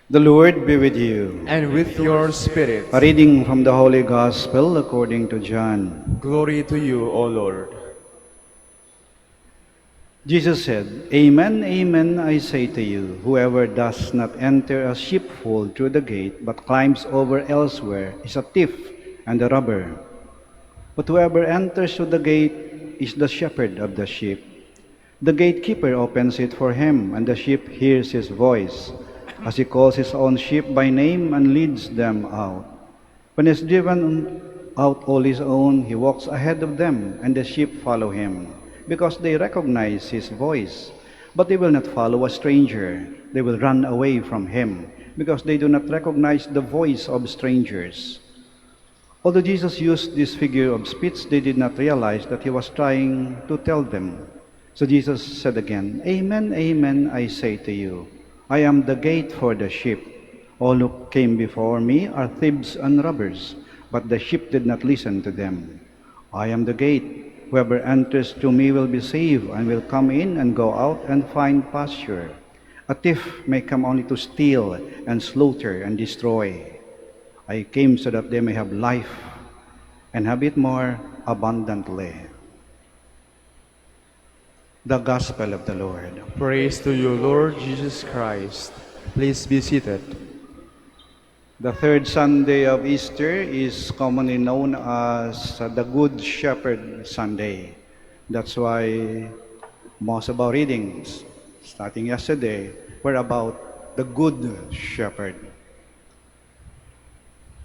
The Lord be with you. and with your spirit. A reading from the Holy Gospel according to John. Glory to you, O Lord. Jesus said, Amen, amen, I say to you, whoever does not enter a sheepfold through the gate, but climbs over elsewhere, is a thief and a robber. But whoever enters through the gate is the shepherd of the sheep. The gatekeeper opens it for him, and the sheep hears his voice, as he calls his own sheep by name and leads them out. When he has driven out all his own, he walks ahead of them, and the sheep follow him, because they recognize his voice. But they will not follow a stranger. They will run away from him, because they do not recognize the voice of strangers. Although Jesus used this figure of speech, they did not realize that he was trying to tell them. So Jesus said again, Amen, amen, I say to you, I am the gate for the sheep. All who came before me are thieves and robbers, but the sheep did not listen to them. I am the gate. Whoever enters through me will be saved, and will come in and go out and find pasture. A thief may come only to steal and slaughter and destroy. I came so that they may have life and have it more abundantly. The Gospel of the Lord. Praise to you, Lord Jesus Christ. Please be seated. The third Sunday of Easter is commonly known as the Good Shepherd Sunday. That's why most of our readings, starting yesterday, were about the Good Shepherd.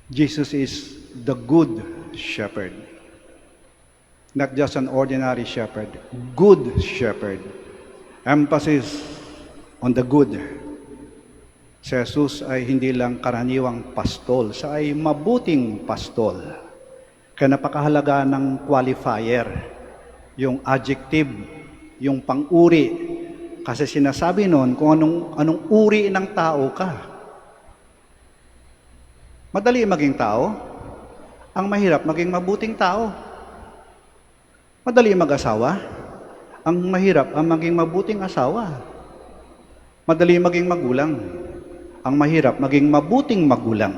Jesus is the Good Shepherd. Not just an ordinary shepherd, Good Shepherd. Emphasis on the good. Si Jesus ay hindi lang karaniwang pastol, siya ay mabuting pastol. Kaya napakahalaga ng qualifier, yung adjective, yung pang-uri. Kasi sinasabi noon kung anong uri ng tao ka. Madali maging tao, ang mahirap maging mabuting tao. Madali mag-asawa, ang mahirap ang maging mabuting asawa. Madali maging magulang, ang mahirap maging mabuting magulang.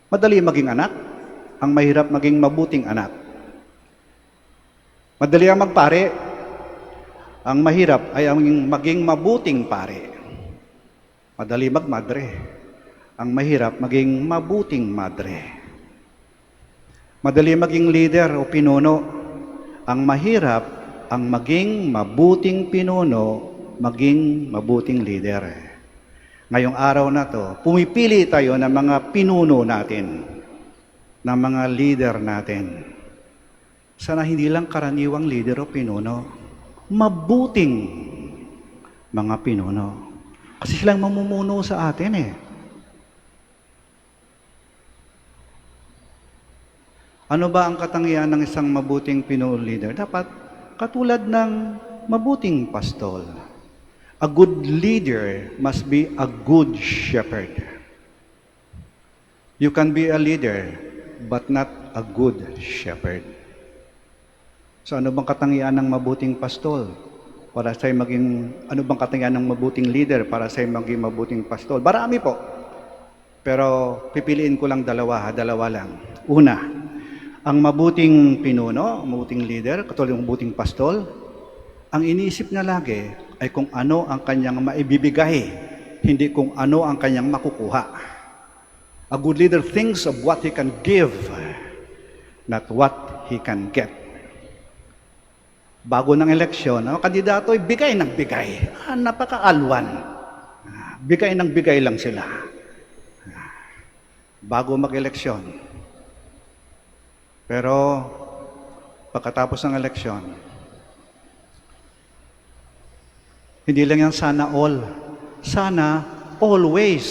Madali maging anak, ang mahirap maging mabuting anak. Madali ang magpare, ang mahirap ay ang maging mabuting pare. Madali magmadre, ang mahirap maging mabuting madre. Madali maging leader o pinuno, ang mahirap ang maging mabuting pinuno, maging mabuting leader. Ngayong araw na to, pumipili tayo ng mga pinuno natin, ng mga leader natin. Sana hindi lang karaniwang leader o pinuno, mabuting mga pinuno. Kasi silang mamumuno sa atin eh. Ano ba ang katangian ng isang mabuting pinuno leader? Dapat katulad ng mabuting pastol. A good leader must be a good shepherd. You can be a leader, but not a good shepherd. So ano bang katangian ng mabuting pastol? Para sa'yo maging, ano bang katangian ng mabuting leader para sa'yo maging mabuting pastol? Marami po. Pero pipiliin ko lang dalawa lang. Una, ang mabuting pinuno, mabuting leader, katulad ng mabuting pastol, ang iniisip niya lagi ay kung ano ang kanyang maibibigay, hindi kung ano ang kanyang makukuha. A good leader thinks of what he can give, not what he can get. Bago ng eleksyon, ang kandidato ay bigay ng bigay. Napakaalwan. Bigay ng bigay lang sila. Bago mag-eleksyon. Pero pagkatapos ng eleksyon, hindi lang yan sana all. Sana always.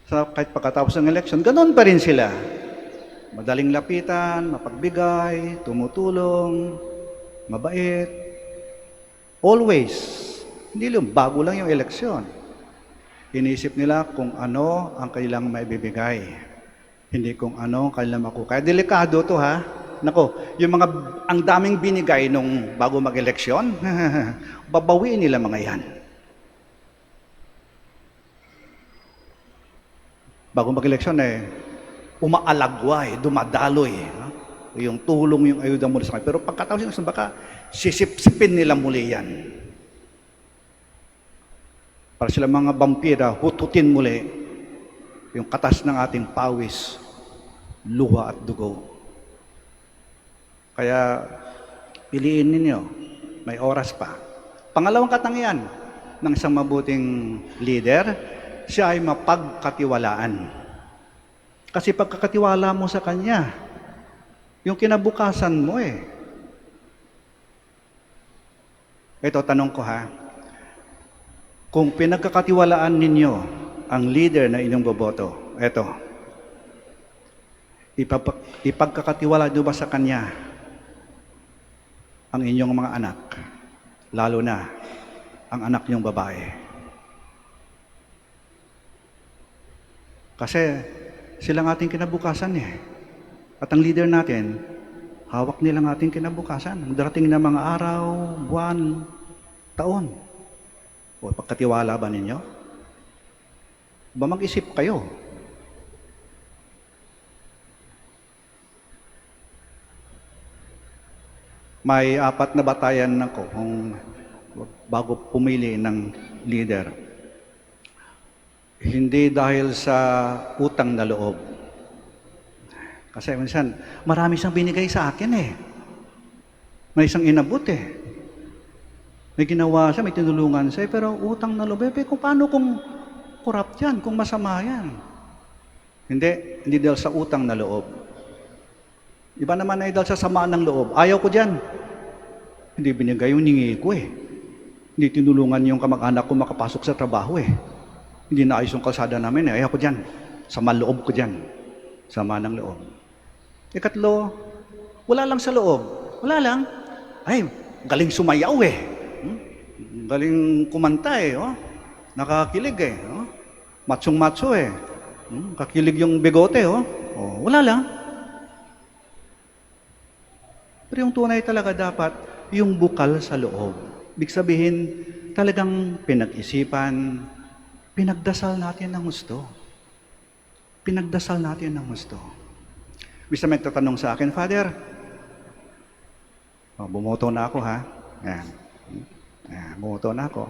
Kahit pagkatapos ng eleksyon, ganun pa rin sila. Madaling lapitan, mapagbigay, tumutulong, mabait. Always. Hindi lang, bago lang yung eleksyon. Iniisip nila kung ano ang kailang maibibigay. Hindi kung ano ang kailang makukuha. Kaya delikado to ha. Nako, ang daming binigay nung bago mag-eleksyon, babawiin nila mga yan. bago mag-eleksyon umaalagwa dumadaloy. No? Yung tulong, yung ayuda muli sa kanila. Pero pagkatapos yung baka, sisip-sipin nila muli yan. Para sila mga vampira, hututin muli yung katas ng ating pawis, luha at dugo. Kaya, piliin ninyo, may oras pa. Pangalawang katangian ng isang mabuting leader, siya ay mapagkatiwalaan. Kasi pagkakatiwala mo sa kanya, yung kinabukasan mo Ito, tanong ko kung pinagkakatiwalaan ninyo ang leader na inyong boboto, ipagkakatiwala nyo ba sa kanya ang inyong mga anak, lalo na ang anak niyong babae? Kasi silang ating kinabukasan At ang leader natin, hawak nilang ating kinabukasan. Ang darating na mga araw, buwan, taon. O pagkatiwala ba ninyo? Ba mag-isip kayo? May 4 na batayan ako bago pumili ng leader. Hindi dahil sa utang na loob. Kasi minsan, marami siyang binigay sa akin May isang inabot May ginawa siya, may tinulungan siya, pero utang na loob. Kung paano kung corrupt yan, kung masama yan? Hindi dahil sa utang na loob. Iba naman ay dahil sa samaan ng loob. Ayaw ko dyan. Hindi binigay yung ningi ko Hindi tinulungan yung kamag-anak ko makapasok sa trabaho Hindi naayos yung kalsada namin Ayaw ko dyan. Sama loob ko dyan. Sama ng loob. Ikatlo, wala lang sa loob. Wala lang. Galing sumayaw Galing kumanta Nakakilig Matsong-matso Kakilig yung bigote wala lang. Pero yung tunay talaga dapat, yung bukal sa loob. Ibig sabihin, talagang pinag-isipan, pinagdasal natin ng gusto. Pinagdasal natin ng gusto. Bisa may tatanong sa akin, Father, bumoto na ako Yan. Bumoto na ako.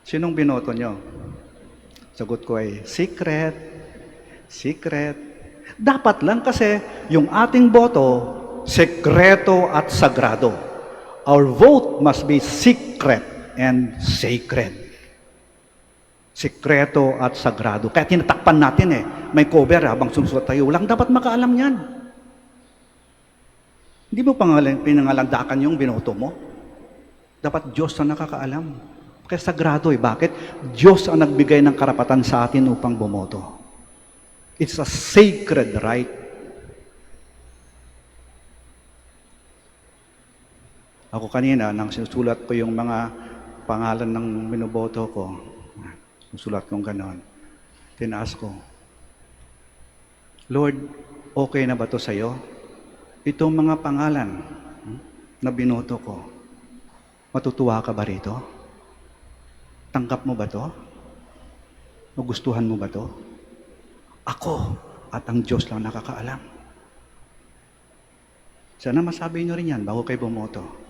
Sinong binoto nyo? Sagot ko ay, secret. Secret. Dapat lang kasi yung ating boto, sekreto at sagrado. Our vote must be secret and sacred. Sekreto at sagrado. Kaya tinatakpan natin May cover habang sumusulat tayo. Walang dapat makaalam yan. Hindi mo pinangalandakan yung binoto mo. Dapat Diyos ang nakakaalam. Kaya sagrado Bakit? Diyos ang nagbigay ng karapatan sa atin upang bumoto. It's a sacred right. Ako kanina, nang sinusulat ko yung mga pangalan ng binoboto ko, susulat kong ganon. Tinaas ko, Lord, okay na ba to sa'yo? Itong mga pangalan na binoto ko, matutuwa ka ba rito? Tanggap mo ba to? Magustuhan mo ba to? Ako at ang Diyos lang nakakaalam. Sana masabi nyo rin yan bago kayo bumoto.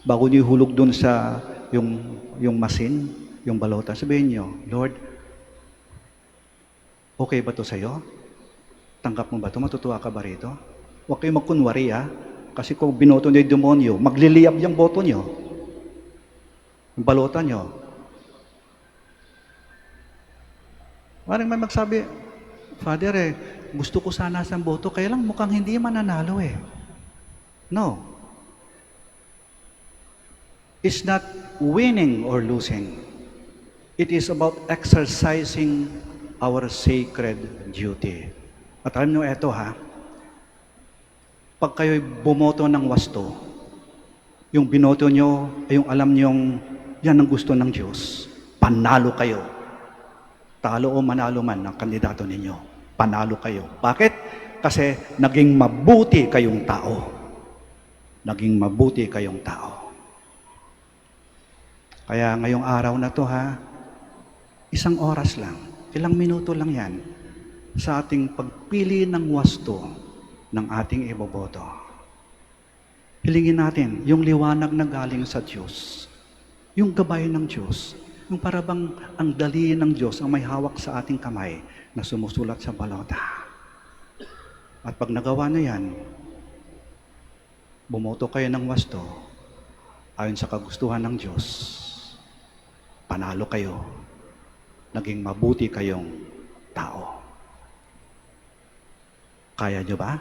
Bago nyo ihulog dun sa yung masin, yung balota, sabihin nyo, Lord, okay ba to sa'yo? Tanggap mo ba to? Matutuwa ka ba rito? Huwag kayo magkunwari kasi kung binoto nyo yung demonyo, magliliyab yung boto nyo. Yung balota nyo. Maring may magsabi, Father, gusto ko sana sa boto, kaya lang mukhang hindi mananalo No. It's not winning or losing. It is about exercising our sacred duty. At alam nyo ito pag kayo'y bumoto ng wasto, yung binoto nyo ay yung alam nyong yan ang gusto ng Diyos, panalo kayo. Talo o manalo man ng kandidato ninyo, panalo kayo. Bakit? Kasi naging mabuti kayong tao. Naging mabuti kayong tao. Kaya ngayong araw na to 1 oras lang. Ilang minuto lang yan sa ating pagpili ng wasto ng ating iboboto. Hilingin natin yung liwanag na galing sa Diyos, yung gabay ng Diyos, yung parabang ang dali ng Diyos ang may hawak sa ating kamay na sumusulat sa balota. At pag nagawa na yan, bumoto kayo ng wasto ayon sa kagustuhan ng Diyos, panalo kayo, naging mabuti kayong tao. Kaya nyo ba?